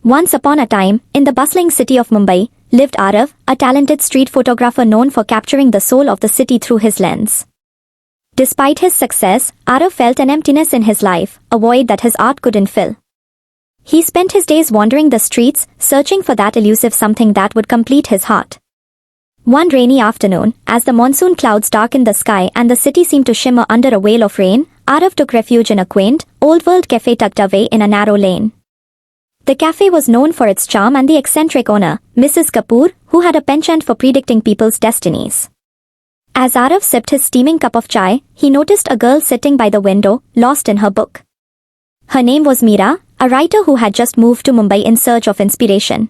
Once upon a time, in the bustling city of Mumbai, lived Arav, a talented street photographer known for capturing the soul of the city through his lens. Despite his success, Arav felt an emptiness in his life, a void that his art couldn't fill. He spent his days wandering the streets, searching for that elusive something that would complete his heart. One rainy afternoon, as the monsoon clouds darkened the sky and the city seemed to shimmer under a veil of rain, Arav took refuge in a quaint, old-world cafe tucked away in a narrow lane. The cafe was known for its charm and the eccentric owner, Mrs. Kapoor, who had a penchant for predicting people's destinies. As Arav sipped his steaming cup of chai, he noticed a girl sitting by the window, lost in her book. Her name was Meera, a writer who had just moved to Mumbai in search of inspiration.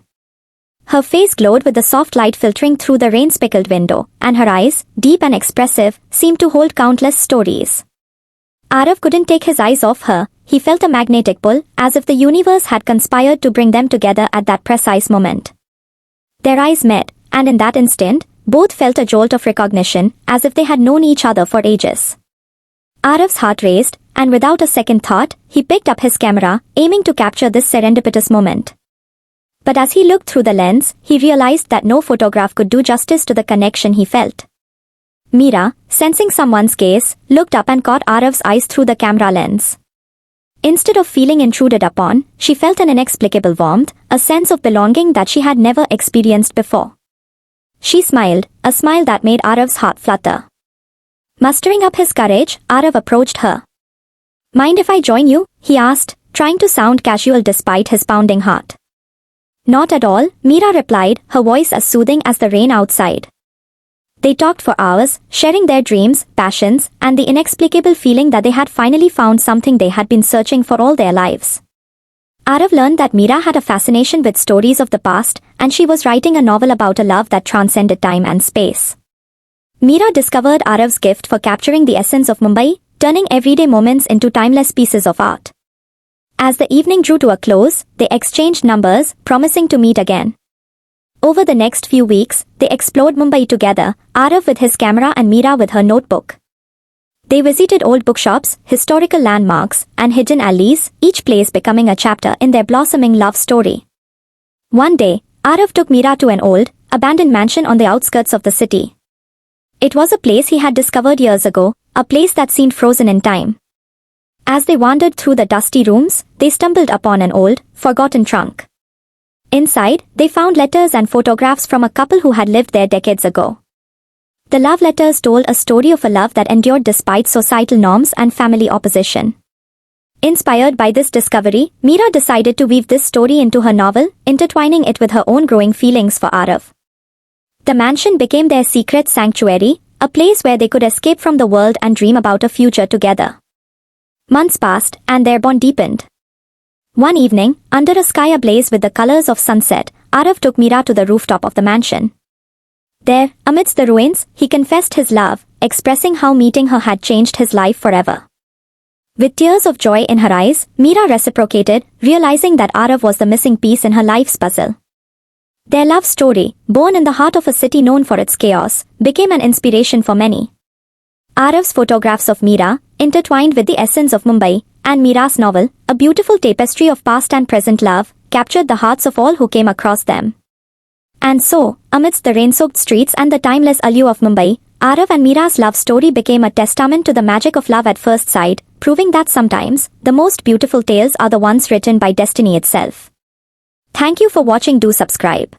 Her face glowed with the soft light filtering through the rain-speckled window, and her eyes, deep and expressive, seemed to hold countless stories. Arav couldn't take his eyes off her. He felt a magnetic pull, as if the universe had conspired to bring them together at that precise moment. Their eyes met, and in that instant, both felt a jolt of recognition, as if they had known each other for ages. Arav's heart raced, and without a second thought, he picked up his camera, aiming to capture this serendipitous moment. But as he looked through the lens, he realized that no photograph could do justice to the connection he felt. Meera, sensing someone's gaze, looked up and caught Arav's eyes through the camera lens. Instead of feeling intruded upon, she felt an inexplicable warmth, a sense of belonging that she had never experienced before. She smiled, a smile that made Arav's heart flutter. Mustering up his courage, Arav approached her. "Mind if I join you?" he asked, trying to sound casual despite his pounding heart. "Not at all," Meera replied, her voice as soothing as the rain outside. They talked for hours, sharing their dreams, passions, and the inexplicable feeling that they had finally found something they had been searching for all their lives. Arav learned that Meera had a fascination with stories of the past, and she was writing a novel about a love that transcended time and space. Meera discovered Arav's gift for capturing the essence of Mumbai, turning everyday moments into timeless pieces of art. As the evening drew to a close, they exchanged numbers, promising to meet again. Over the next few weeks, they explored Mumbai together, Arav with his camera and Meera with her notebook. They visited old bookshops, historical landmarks, and hidden alleys, each place becoming a chapter in their blossoming love story. One day, Arav took Meera to an old, abandoned mansion on the outskirts of the city. It was a place he had discovered years ago, a place that seemed frozen in time. As they wandered through the dusty rooms, they stumbled upon an old, forgotten trunk. Inside, they found letters and photographs from a couple who had lived there decades ago. The love letters told a story of a love that endured despite societal norms and family opposition. Inspired by this discovery, Meera decided to weave this story into her novel, intertwining it with her own growing feelings for Arav. The mansion became their secret sanctuary, a place where they could escape from the world and dream about a future together. Months passed, and their bond deepened. One evening, under a sky ablaze with the colors of sunset, Arav took Meera to the rooftop of the mansion. There, amidst the ruins, he confessed his love, expressing how meeting her had changed his life forever. With tears of joy in her eyes, Meera reciprocated, realizing that Arav was the missing piece in her life's puzzle. Their love story, born in the heart of a city known for its chaos, became an inspiration for many. Arav's photographs of Meera, intertwined with the essence of Mumbai, and Meera's novel, a beautiful tapestry of past and present love, captured the hearts of all who came across them. And so, amidst the rain-soaked streets and the timeless allure of Mumbai, Arav and Meera's love story became a testament to the magic of love at first sight, proving that sometimes, the most beautiful tales are the ones written by destiny itself. Thank you for watching. Do subscribe.